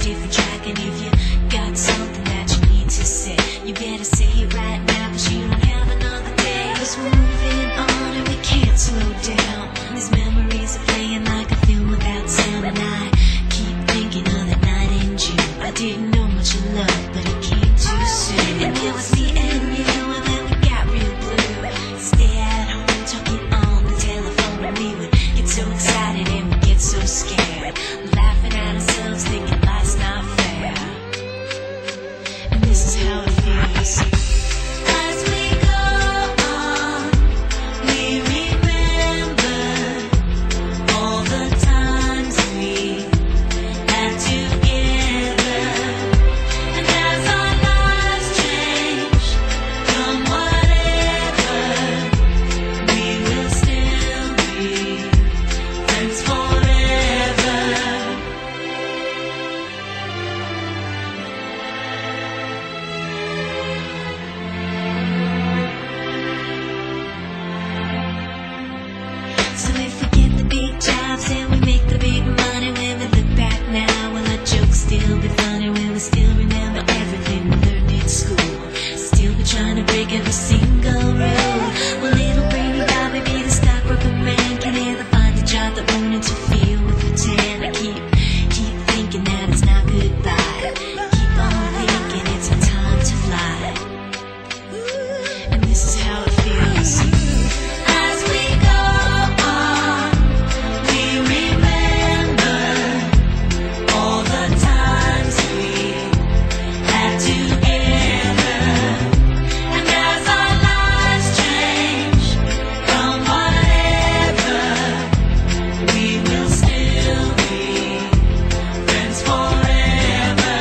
different track. And if you got something that you need to say, you better say it right now, 'cause you don't have another day. 'Cause we're moving on and we can't slow down. These memories are playing like a film without sound. And I keep thinking of that night in June. I didn't know much of love, but it came too soon. And it was me and you, and then we got real blue. Stay at home talking on the telephone, and we would get so excited and we'd get so scared, laughing at ourselves, thinking life's not fair. And this is how it feels. As we go on, we remember all the times we had together. And as our lives change from whatever, we will still be friends forever. So if we get the big jobs and we make the big money, when we look back now, will our jokes still be funny? Will we still remember everything we learned in school? Still be trying to break every single rule? Will little brainy Bobby be the stockbroker man? Can he ever find a job that won't interfere with the tan? I keep thinking that it's not goodbye. Keep on thinking it's our time to fly. And this is how it feels. As we go on, we remember all the times we had together. And as our lives change from whatever, we will still be friends forever.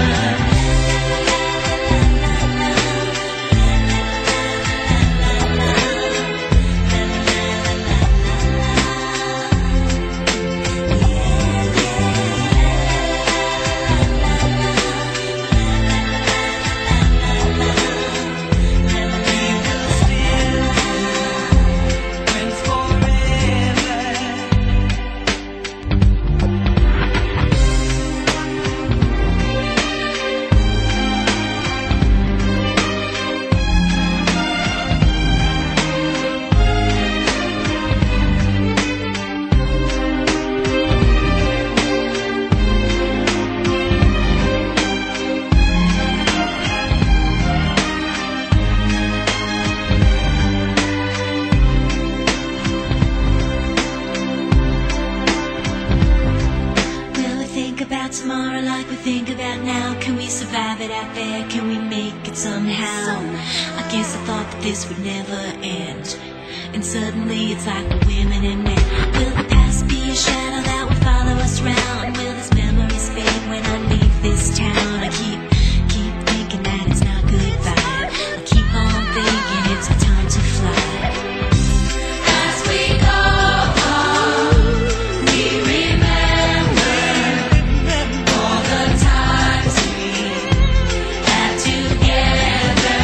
Will we think about tomorrow like we think about now? Can we survive it out there? Can we make it somehow? I guess I thought that this would never end, and suddenly it's like we're women and men. Will the past be a shadow that will follow us round? Will these memories fade when I leave this town? I keep thinking that it's not goodbye. I keep on thinking it's our time to fly. As we go on, we remember all the times we had together.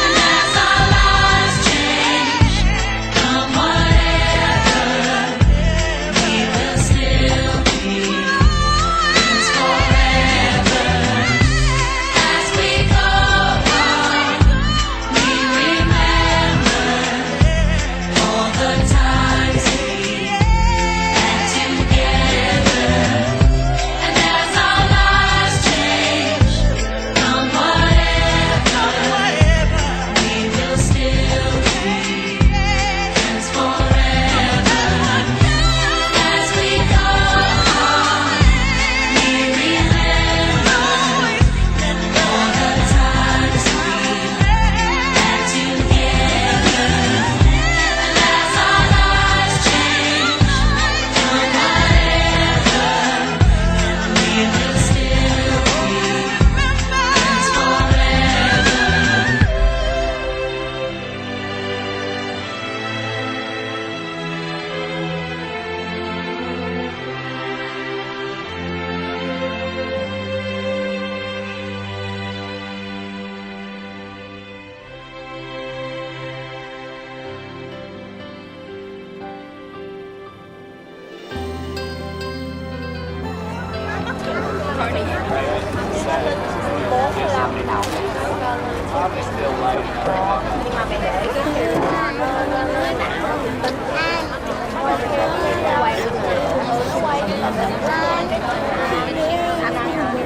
And as our lives change from whatever, we will still be friends forever. 45 đồng. Nhưng mà mày để cái kiểu nó não tinh quay nó quay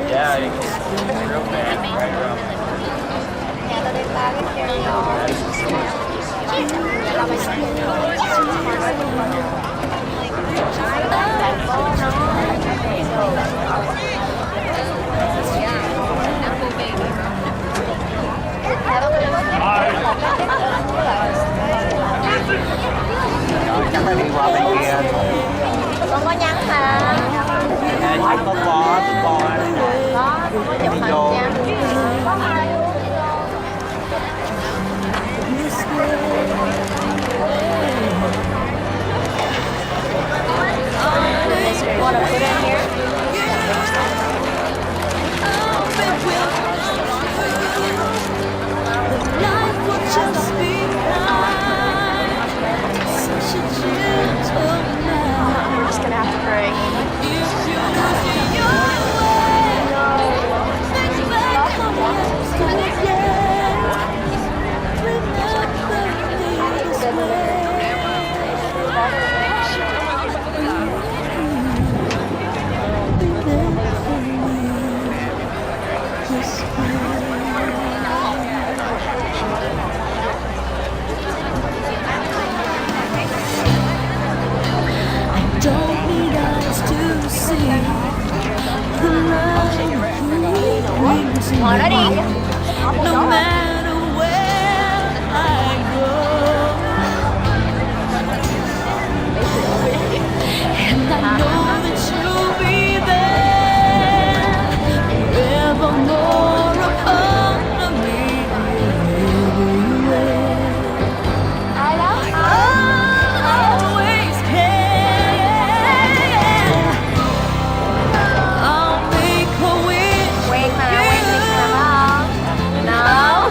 Yeah, real bad. Right around. nhà tao đem ba cái treo nhỏ là mày chắc là đi qua bên kia. con có nhắn hả? Có bò Có, con có chụp hình nha. Có ai luôn. Want to put in here? Life will just be kind. Such a gentle night. I'm just gonna have to pray. If you lose your way, think back on what's good again. Remember me this way. Be there for me this way. Don't need eyes to see the love you bring to Ngồi đó đi. me. No matter where I go, and I know that you'll be there forevermore a part of me everywhere. Ai đó? Always care. I'll make a wish Quen mà, quen Việt Nam không? No. I'll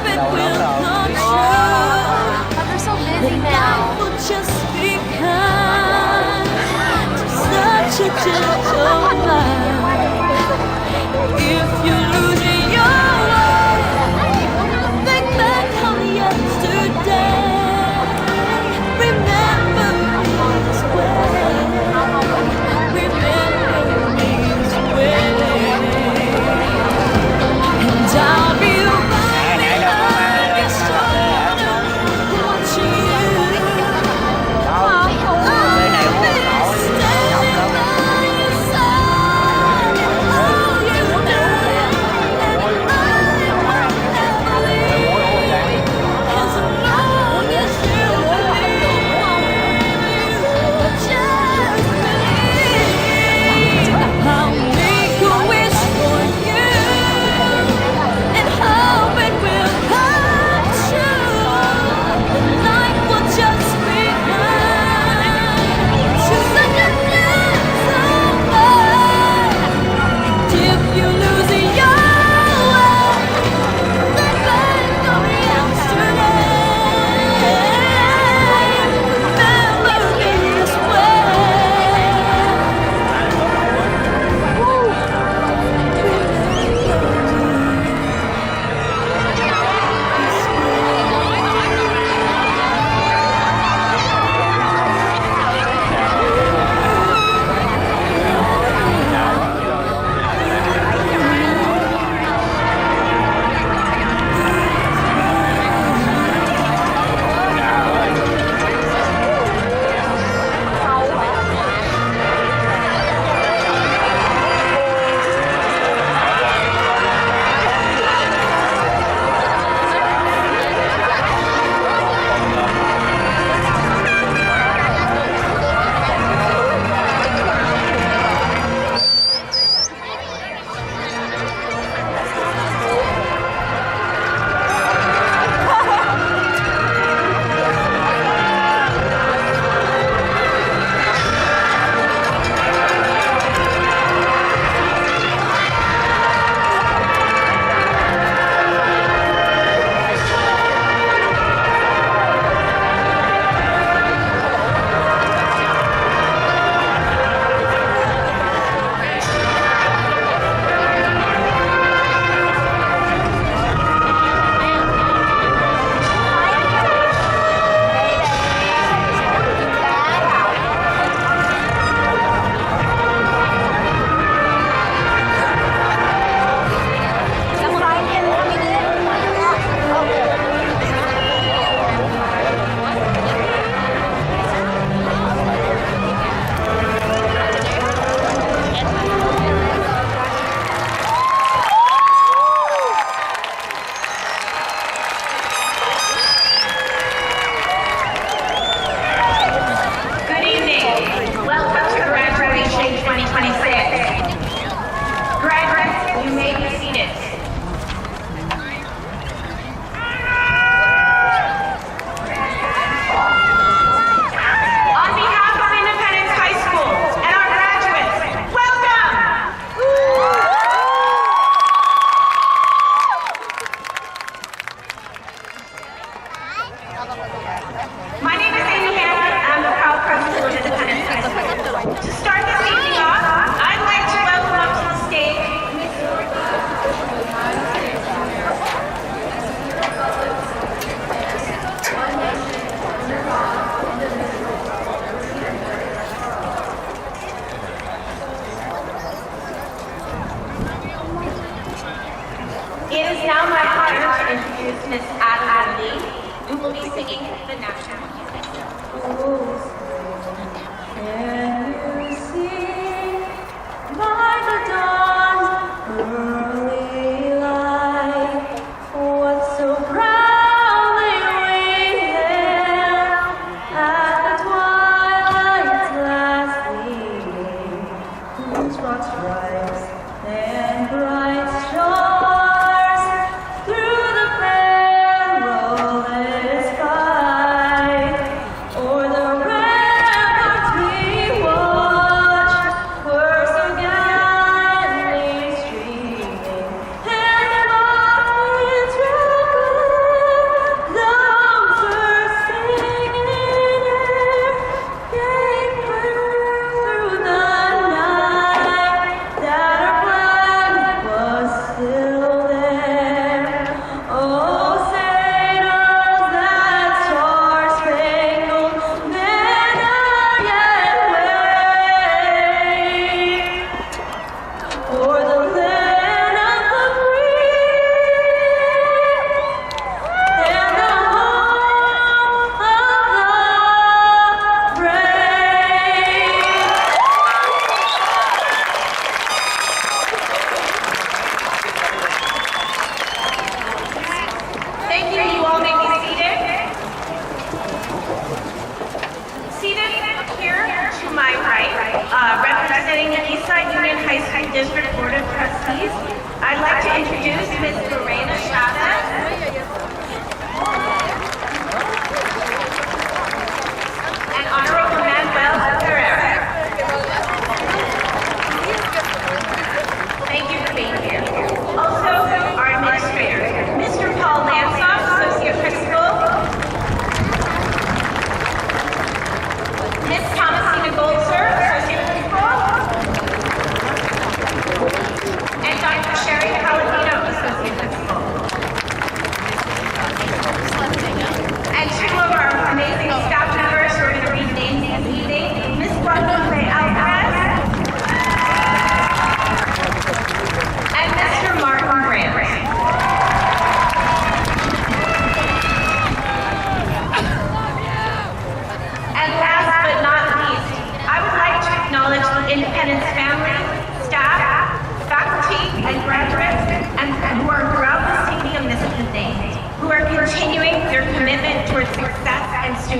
It is now my honor to introduce Miss Adeline Lee, who will be singing the national anthem.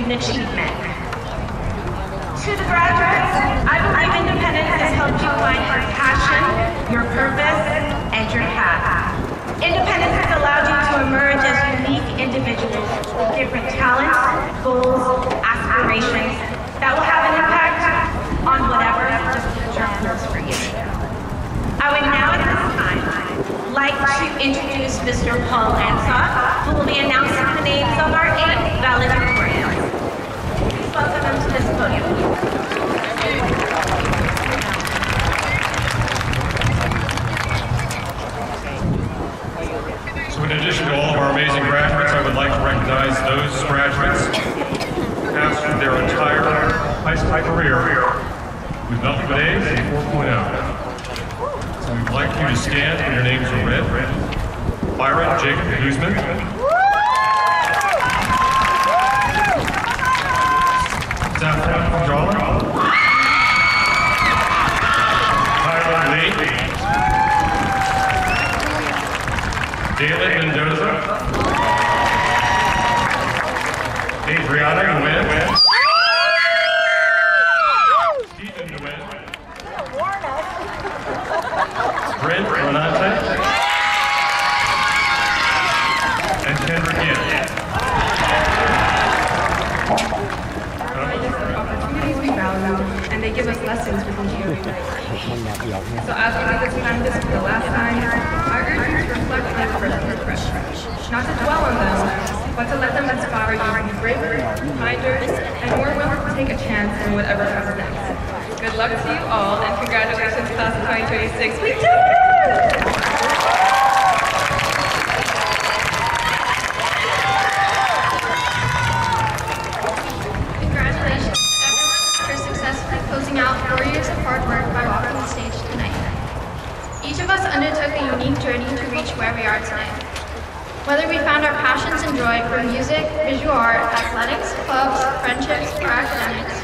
Achievement. To the graduates, I believe independence has helped you find your passion, your purpose, and your path. Independence has allowed you to emerge as unique individuals with different talents, goals, aspirations that will have an impact on whatever the future holds for you. I would now at this time like to introduce Mr. Paul Lansott, who will be announcing the names of our 8 valedictorians. Welcome them to this podium. So in addition to all of our amazing graduates, I would like to recognize those graduates who have through their entire high school career with nothing but A's and 4.0. So we'd like you to stand when your names are read. Byron Jacob Guzman. Saffron Jolly, Tyler Lee, David Mendoza, Adriana Nguyen, Stephen Nguyen, Brent Renate, and Kendra Gibb. Opportunities we value, and they give us lessons we can carry. So as we leave this time, this is the last time, I urge you to reflect on your first impressions. Not to dwell on them, but to let them inspire you to be braver, kinder, and more willing to take a chance in whatever comes next. Good luck to you all, and congratulations, class of 2026. We did it! Closing out 4 years of hard work by walking the stage tonight. Each of us undertook a unique journey to reach where we are today. Whether we found our passions and joy from music, visual art, athletics, clubs, friendships, or academics,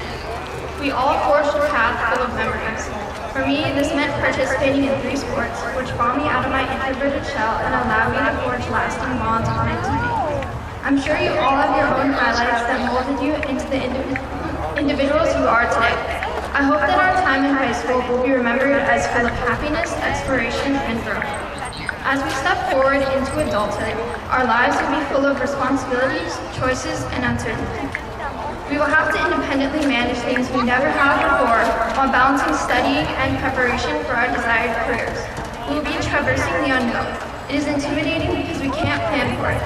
we all forged a path full of memories. For me, this meant participating in 3 sports, which brought me out of my introverted shell and allowed me to forge lasting bonds with my teammates. I'm sure you all have your own highlights that molded you into the individuals you are today. I hope that our time in high school will be remembered as full of happiness, exploration, and growth. As we step forward into adulthood, our lives will be full of responsibilities, choices, and uncertainty. We will have to independently manage things we never have before while balancing study and preparation for our desired careers. We will be traversing the unknown. It is intimidating because we can't plan for it.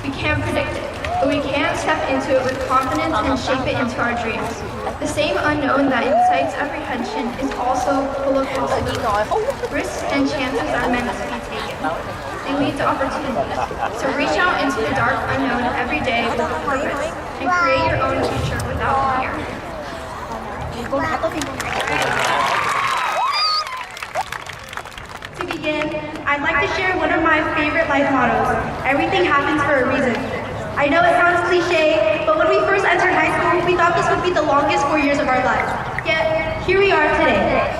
We can't predict it, but we can step into it with confidence and shape it into our dreams. The same unknown that incites apprehension is also full of possibilities. Risks and chances are meant to be taken. They lead to opportunities. So reach out into the dark unknown every day with a purpose and create your own future without fear. To begin, I'd like to share one of my favorite life mottos: everything happens for a reason. I know it sounds cliche, but when we first entered high school, we thought this would be the longest 4 years of our lives. Yet, here we are today.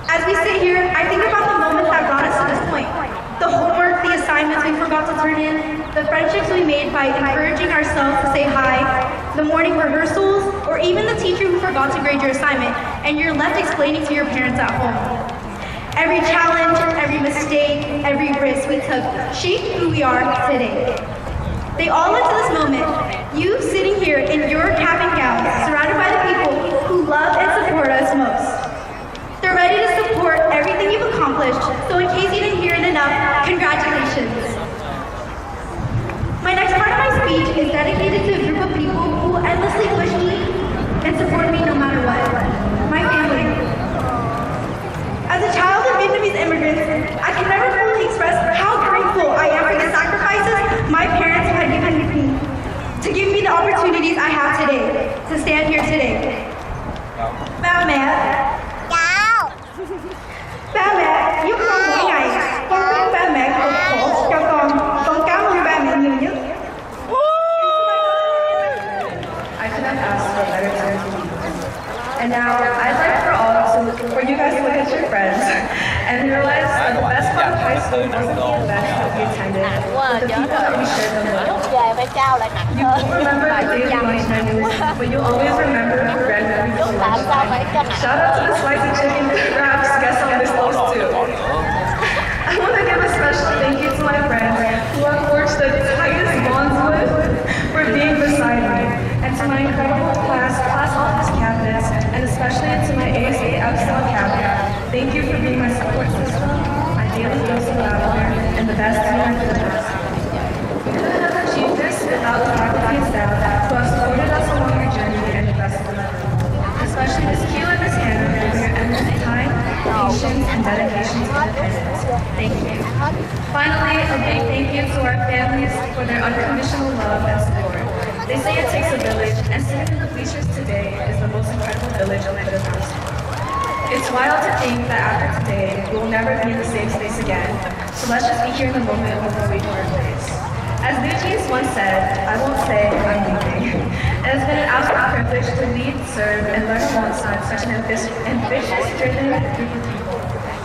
As we sit here, I think about the moments that brought us to this point. The homework, the assignments we forgot to turn in, the friendships we made by encouraging ourselves to say hi, the morning rehearsals, or even the teacher who forgot to grade your assignment, and you're left explaining to your parents at home. Every challenge, every mistake, every risk we took shaped who we are today. They all led to this moment, you sitting here in your cap and gown, surrounded by the people who love and support us most. They're ready to support everything you've accomplished, so in case you didn't hear it enough, congratulations. My next part of my speech is dedicated to a group of people who endlessly push me and support me no matter what. My family. As a child of Vietnamese immigrants, I can never fully express how grateful I am for the sacrifices my parents had given me to give me the opportunities I have today, to stand here today. Ba mẹ, giúp con mỗi ngày, con biết ba mẹ cực khổ cho con cảm ơn ba mẹ nhiều nhất. I could have asked for a better time to meet them. And now, I'd like for you guys to look at your friends and realize that the best part of high school wasn't the events that we attended, but the people that we shared them with. You won't remember the daily lunch menus, but you'll always remember the bread that we used to lunch. Shout out to the spicy chicken wraps guests on this list too. I want to give a special thank you to my friends who I've forged the tightest bonds with for being beside me, and to my incredible class office cabinets, and especially to my ASA Epsilon cabinet. Thank you for being my support system, my daily dose of laughter, and the best team I could have asked. We couldn't have achieved this without the faculty and staff who have supported us along our journey and invested in us. Especially Ms. Q and Ms. Hannah for their endless time, patience, and dedication to independence. Thank you. Finally, a big thank you to our families for their unconditional love and support. They say it takes a village, and sitting in the bleachers today is the most incredible village I could have asked for. It's wild to think that after today, we will never be in the same space again, so let's just be here in the moment before we part ways. As New Jeans once said, I won't say I'm leaving. It has been an absolute privilege to lead, serve, and learn alongside such an ambitious, driven group of people.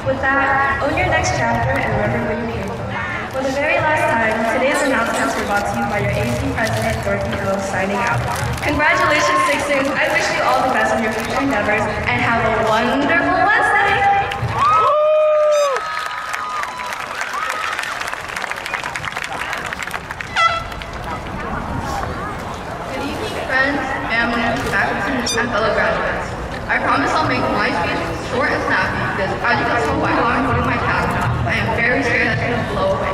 With that, own your next chapter and remember where you came from. For the very last time, today's announcements were brought to you by your AC President, Dorothy Hill, signing out. Congratulations, Sixers! I wish you all the best in your future endeavors, and have a wonderful Wednesday! Good evening, friends, family, faculty, and fellow graduates. I promise I'll make my speech short and snappy because as you can tell by how I'm holding my cap, I am very scared that it's going to blow away.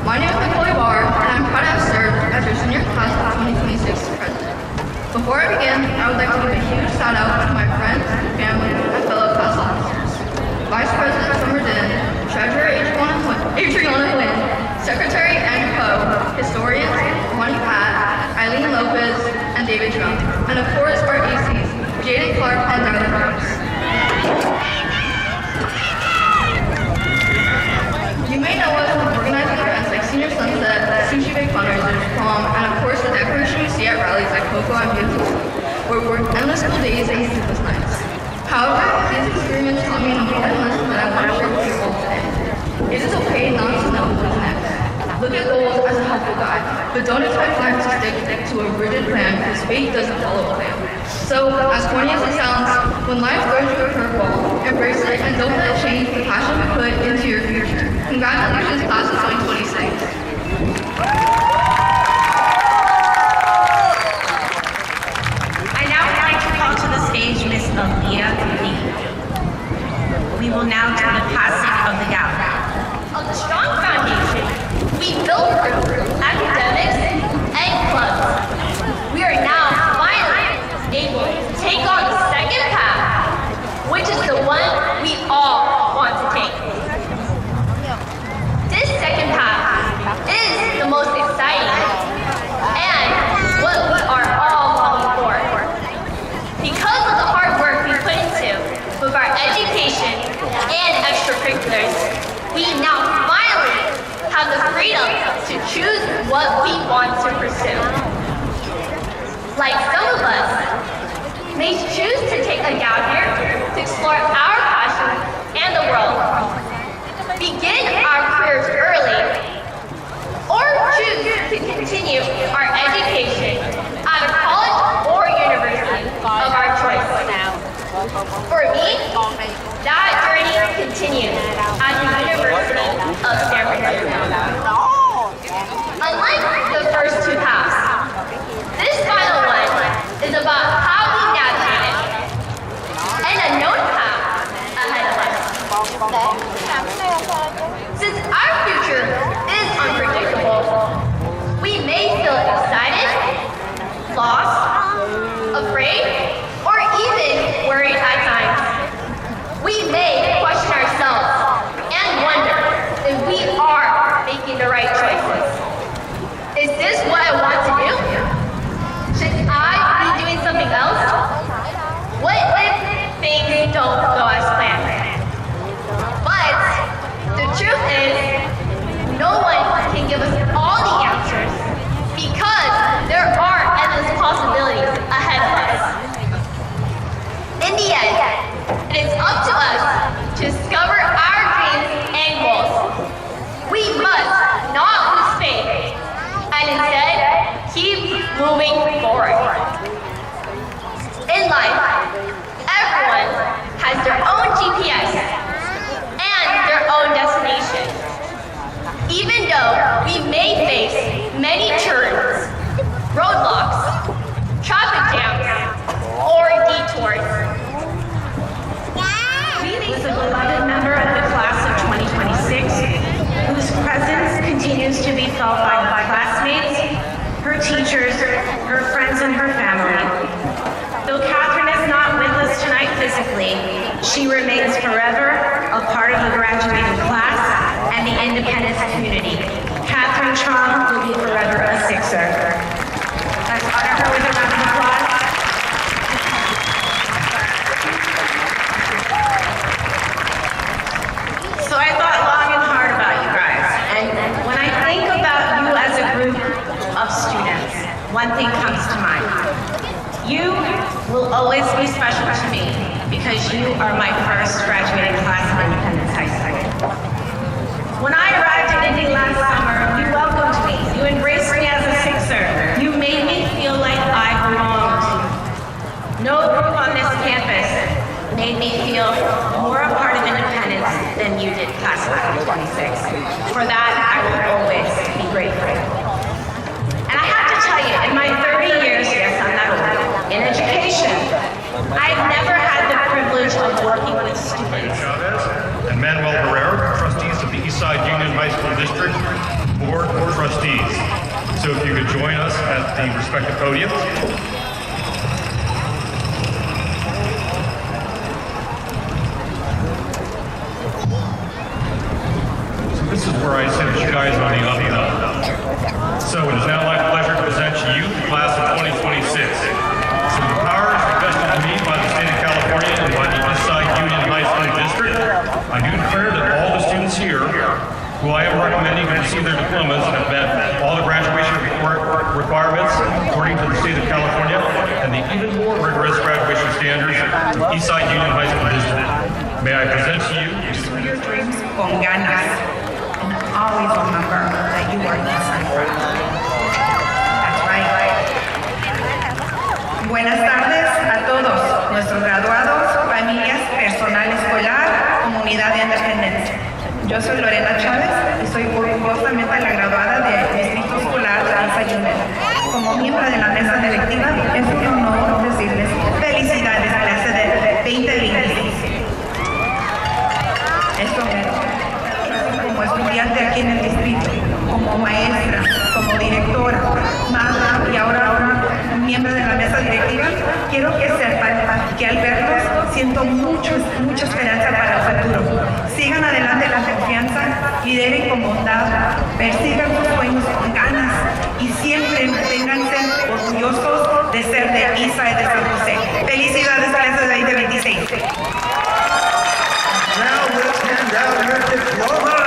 My name is Nicole Barr, and I'm proud to have served as your senior class of 2026 president. Before I begin, I would like to give a huge shout out to my friends, family, and fellow class officers. Vice President Summer Din, Treasurer Adriana Quinn, Secretary Andrew Poe, Historians Ronnie Pat, Eileen Lopez, and David Trump, and of course our ACs, Jaden Clark and Tyler Brooks. God, but don't expect life to stick to a rigid plan because faith doesn't follow a plan. So, as corny as it sounds, when life throws you a curveball, embrace it and don't let it change the passion you put into your future. Congratulations, class of 2026. I now would like to call to the stage Miss Althea Lee. We will now do the passing of the gavel. Of the strong foundation, we built through academics and clubs. We are now finally able to take on the second path, which is the one we all want to take. This second path is the most exciting and what we are all longing for. Because of the hard work we put into with our education and extracurriculars, we now finally have the freedom to choose what we want to pursue. Like some of us may choose to take a gap year to explore our passion and the world, begin our careers early, or choose to continue our education at a college or university of our choice. For me, that journey continues at the University of San Francisco. Unlike the first two paths, this final one is about how we navigate it and a known path ahead of us. Since our future is unpredictable, we may feel excited, lost, afraid, or even worried at times. We may question ourselves and wonder if we are making the right choices. Is this what I want to do? Should I be doing something else? What if things don't go as planned? But the truth is, no one can give us all the answers because there are endless possibilities ahead of us. In the end, it is up to us to discover our dreams and goals. We must not lose faith and instead keep moving forward. In life, everyone has their own GPS and their own destination. Even though we may face many turns, roadblocks, traffic jams, or detours. Is a beloved member of the class of 2026, whose presence continues to be felt by her classmates, her teachers, her friends, and her family. Though Catherine is not with us tonight physically, she remains forever a part of the graduating class and the Independence community. Catherine Trong will be forever a Sixer. Let's honor her with a round of applause. So I thought long and hard about you guys, and when I think about you as a group of students, one thing comes to mind. You will always be special to me because you are my first graduating class of Independence High School. When I arrived in Indy last summer, you welcomed me. You embraced me as a Sixer. You made me feel like I belonged. No group on this campus made me feel more a part of Independence than you did, class of 26. For that, I will always be grateful. And I have to tell you, in my 30 years, yes, I'm not old, in education, I've never had the privilege of working with students. Chavez and Manuel Herrera, trustees of the Eastside Union High School District Board of Trustees. So if you could join us at the respective podiums. This is where I sit with you guys on the up and up. So it is now my pleasure to present to you the class of 2026. So the powers invested in me by the state of California and by the Eastside Union High School District, I do declare that all the students here who I am recommending to receive their diplomas have met all the graduation requirements according to the state of California and the even more rigorous graduation standards of the Eastside Union High School District. May I present to you Pursue your dreams con ganas, and always remember that you are inside. That's right. Buenas tardes a todos nuestros graduados, familias, personal escolar, comunidad de Independencia. Yo soy Lorena Chávez y soy orgullosamente la graduada del Distrito Escolar Lanza Junior. Como miembro de la mesa directiva, es un honor decirles felicidades clase de 2026. Esto como estudiante aquí en el distrito, como maestra, como directora, madre y ahora miembro de la mesa directiva, quiero que sepan que al verlos siento mucha esperanza para el futuro. Sigan adelante con confianza, lideren con bondad, persigan sus sueños con ganas y siempre manténganse orgullosos de ser de ISA y de San José. Felicidades clase de 2026. Now let's hand out your diplomas.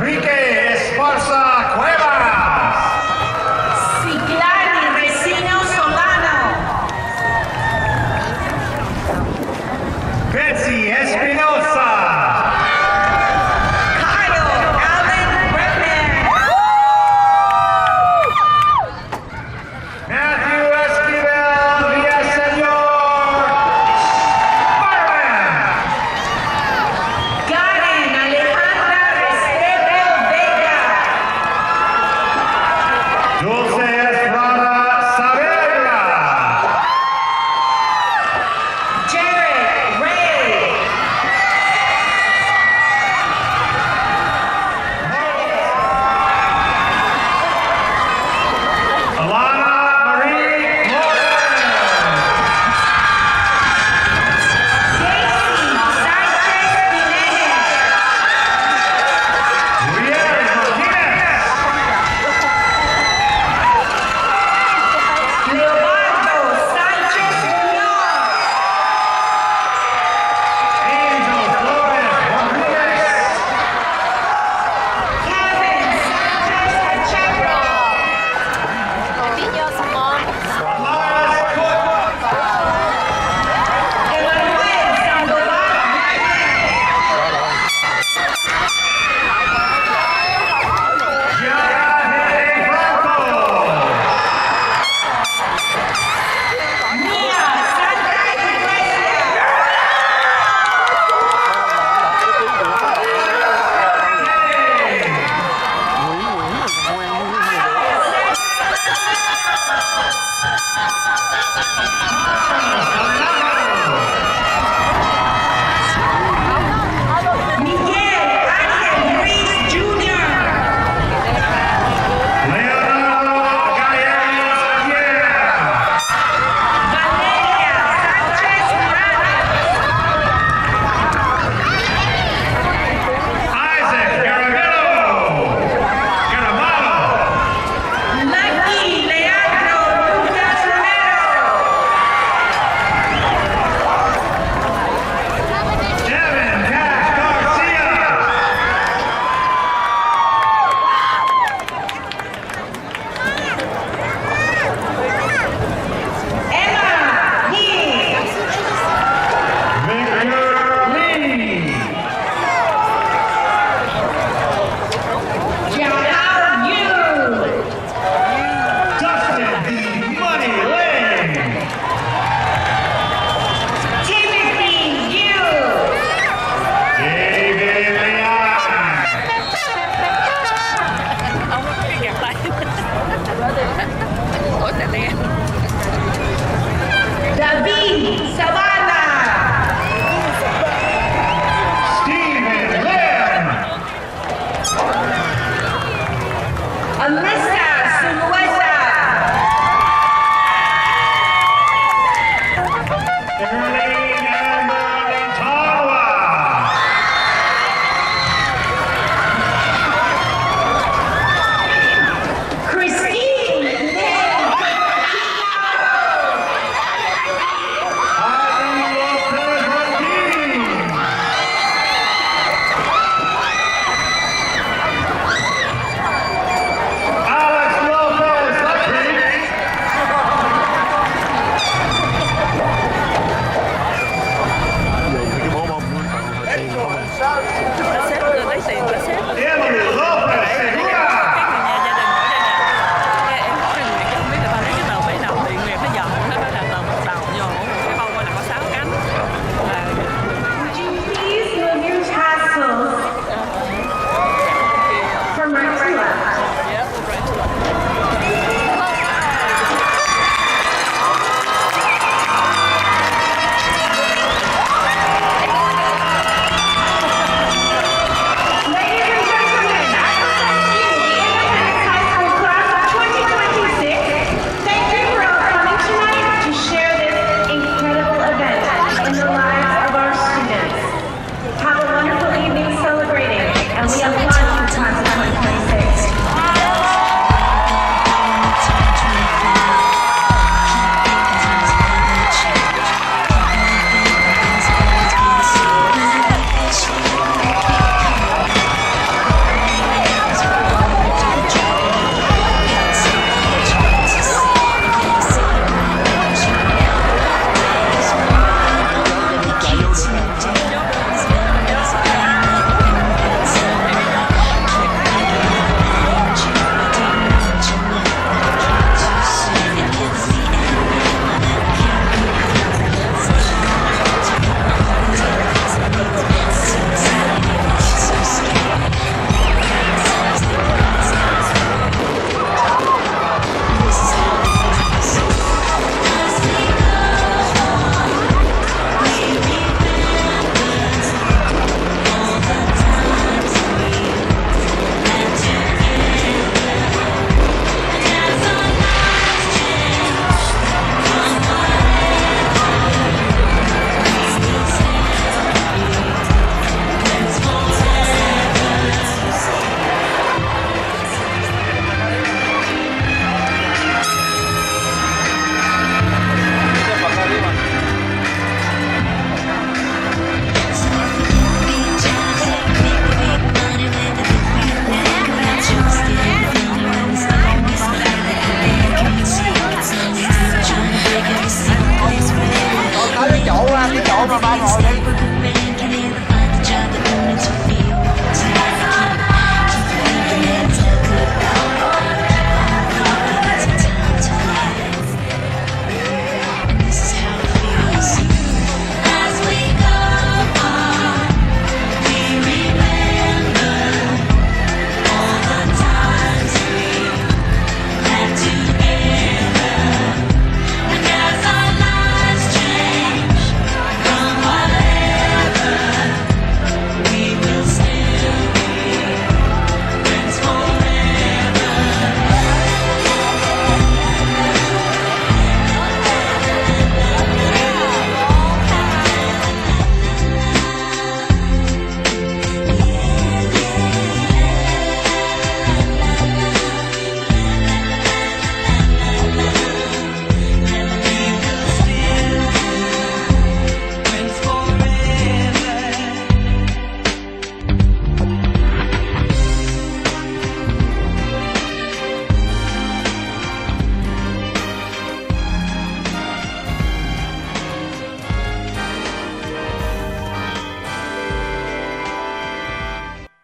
Enrique Esparza Cuevas.